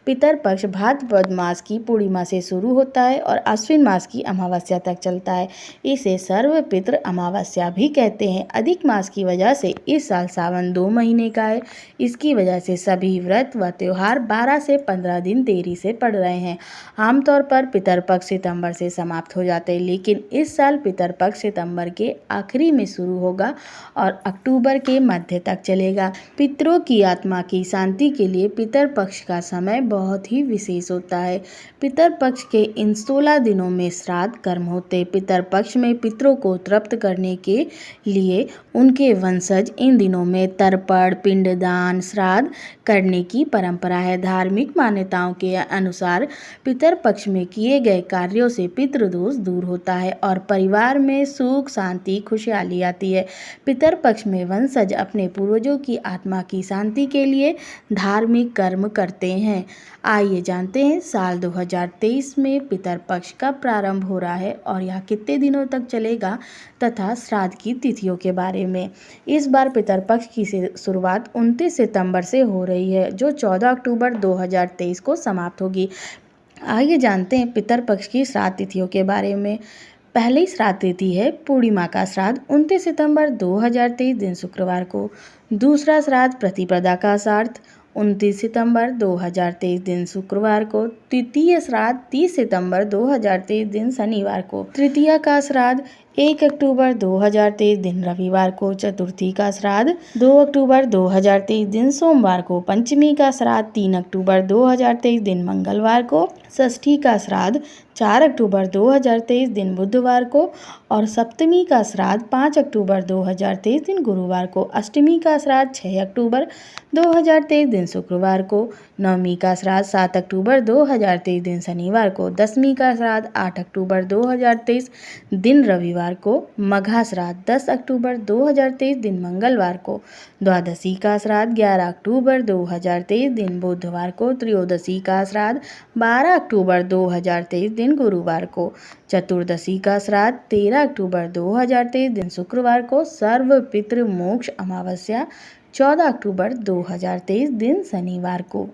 पितरपक्ष भाद्रपद मास की पूर्णिमा से शुरू होता है और अश्विन मास की अमावस्या तक चलता है। इसे सर्वपितृ अमावस्या भी कहते हैं। अधिक मास की वजह से इस साल सावन 2 महीने का है। इसकी वजह से सभी व्रत व त्योहार 12 से 15 दिन देरी से पड़ रहे हैं। आमतौर पर पितरपक्ष सितंबर से समाप्त हो जाते हैं, लेकिन इस साल पितरपक्ष सितंबर के आखिरी में शुरू होगा और अक्टूबर के मध्य तक चलेगा। पितरों की आत्मा की शांति के लिए पितरपक्ष का समय बहुत ही विशेष होता है। पितरपक्ष के इन 16 दिनों में श्राद्ध कर्म होते। पितरपक्ष में पितरों को तृप्त करने के लिए उनके वंशज इन दिनों में तर्पण, पिंडदान, श्राद्ध करने की परंपरा है। धार्मिक मान्यताओं के अनुसार पितरपक्ष में किए गए कार्यों से पितृदोष दूर होता है और परिवार में सुख, शांति, खुशहाली आती है। पितरपक्ष में वंशज अपने पूर्वजों की आत्मा की शांति के लिए धार्मिक कर्म करते हैं। आइए जानते हैं साल 2023 में पितरपक्ष कब प्रारंभ हो रहा है और यह कितने दिनों तक चलेगा तथा श्राद्ध की तिथियों के बारे में। इस बार पितरपक्ष की शुरुआत 29 सितंबर से हो रही है, जो 14 अक्टूबर 2023 को समाप्त होगी। आइए जानते हैं पितरपक्ष की श्राद्ध तिथियों के बारे में। पहली श्राद्ध तिथि है पूर्णिमा का श्राद्ध 29 सितंबर 2023 दिन शुक्रवार को। दूसरा श्राद्ध प्रतिपदा का श्राद्ध 29 सितंबर 2023 दिन शुक्रवार को। तृतीय श्राद्ध 30 सितंबर 2023 दिन शनिवार को। तृतीया का श्राद्ध 1 अक्टूबर 2023 दिन रविवार को। चतुर्थी का श्राद्ध 2 अक्टूबर 2023 दिन सोमवार को। पंचमी का श्राद्ध 3 अक्टूबर 2023 दिन मंगलवार को। षष्ठी का श्राद्ध 4 अक्टूबर 2023 दिन बुधवार को और सप्तमी का श्राद्ध 5 अक्टूबर 2023 दिन गुरुवार को। अष्टमी का श्राद्ध 6 अक्टूबर 2023 दिन शुक्रवार को। नवमी का श्राद्ध 7 अक्टूबर 2023 दिन शनिवार को। दसवीं का श्राद्ध 8 अक्टूबर 2023 दिन रविवार को। मघा श्राद्ध 10 अक्टूबर 2023 दिन मंगलवार को। द्वादशी का श्राद्ध 11 अक्टूबर 2023 दिन बुधवार को। त्रयोदशी का श्राद्ध 12 अक्टूबर 2023 दिन गुरुवार को। चतुर्दशी का श्राद्ध 13 अक्टूबर 2023 दिन शुक्रवार को। सर्व पितृ मोक्ष अमावस्या 14 अक्टूबर 2023 दिन शनिवार को।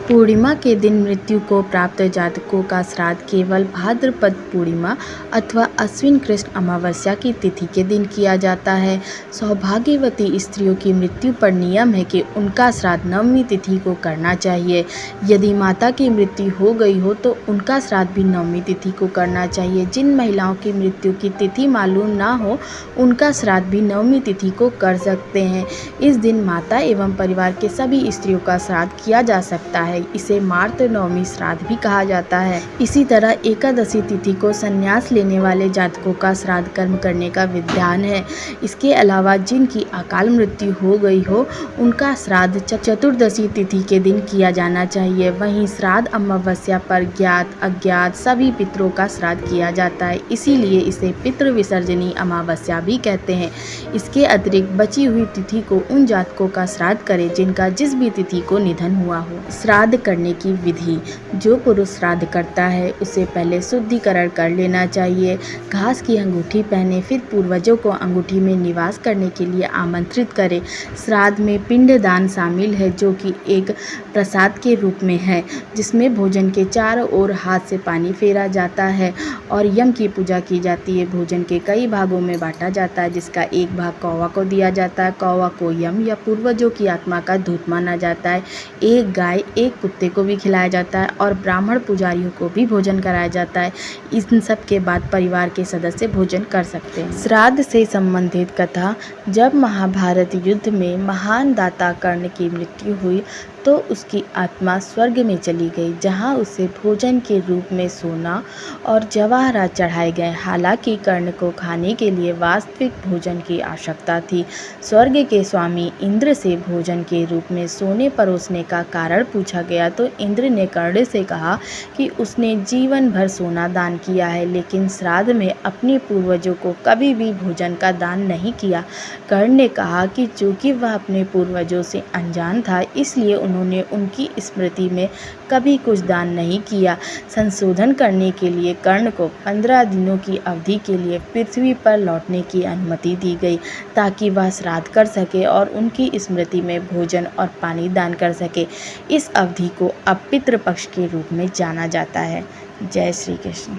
पूर्णिमा के दिन मृत्यु को प्राप्त जातकों का श्राद्ध केवल भाद्रपद पूर्णिमा अथवा अश्विन कृष्ण अमावस्या की तिथि के दिन किया जाता है। सौभाग्यवती स्त्रियों की मृत्यु पर नियम है कि उनका श्राद्ध नवमी तिथि को करना चाहिए। यदि माता की मृत्यु हो गई हो तो उनका श्राद्ध भी नवमी तिथि को करना चाहिए। जिन महिलाओं की मृत्यु की तिथि मालूम ना हो उनका श्राद्ध भी नवमी तिथि को कर सकते हैं। इस दिन माता एवं परिवार के सभी स्त्रियों का श्राद्ध किया जा सकता है। इसे मार्त नवमी श्राद्ध भी कहा जाता है। इसी तरह एकादशी तिथि को संन्यास लेने वाले जातकों का श्राद्ध कर्म करने का विधान है। इसके अलावा जिनकी अकाल मृत्यु हो गई हो उनका श्राद्ध चतुर्दशी तिथि के दिन किया जाना चाहिए। वहीं श्राद्ध अमावस्या पर ज्ञात अज्ञात सभी पितरों का श्राद्ध किया जाता है, इसीलिए इसे पितृ विसर्जनी अमावस्या भी कहते हैं। इसके अतिरिक्त बची हुई तिथि को उन जातकों का श्राद्ध करें जिनका जिस भी तिथि को निधन हुआ हो। श्राद्ध करने की विधि। जो पुरुष श्राद्ध करता है उसे पहले शुद्धिकरण कर लेना चाहिए। घास की अंगूठी पहने, फिर पूर्वजों को अंगूठी में निवास करने के लिए आमंत्रित करें। श्राद्ध में पिंडदान शामिल है, जो कि एक प्रसाद के रूप में है, जिसमें भोजन के चारों ओर हाथ से पानी फेरा जाता है और यम की पूजा की जाती है। भोजन के कई भागों में बांटा जाता है, जिसका एक भाग कौवा को दिया जाता है। कौवा को यम या पूर्वजों की आत्मा का दूत माना जाता है। एक गाय, एक कुत्ते को भी खिलाया जाता है और ब्राह्मण पुजारियों को भी भोजन कराया जाता है। इन सब के बाद परिवार के सदस्य भोजन कर सकते हैं। श्राद्ध से संबंधित कथा। जब महाभारत युद्ध में महान दाता कर्ण की मृत्यु हुई तो उसकी आत्मा स्वर्ग में चली गई, जहां उसे भोजन के रूप में सोना और जवाहरात चढ़ाए गए। हालांकि कर्ण को खाने के लिए वास्तविक भोजन की आवश्यकता थी। स्वर्ग के स्वामी इंद्र से भोजन के रूप में सोने परोसने का कारण पूछा गया तो इंद्र ने कर्ण से कहा कि उसने जीवन भर सोना दान किया है, लेकिन श्राद्ध में अपने पूर्वजों को कभी भी भोजन का दान नहीं किया। कर्ण ने कहा कि चूंकि वह अपने पूर्वजों से अनजान था, इसलिए उन्होंने उनकी स्मृति में कभी कुछ दान नहीं किया। संशोधन करने के लिए कर्ण को 15 दिनों की अवधि के लिए पृथ्वी पर लौटने की अनुमति दी गई, ताकि वह श्राद्ध कर सके और उनकी स्मृति में भोजन और पानी दान कर सके। इस अवधि को अब पितृपक्ष के रूप में जाना जाता है। जय श्री कृष्ण।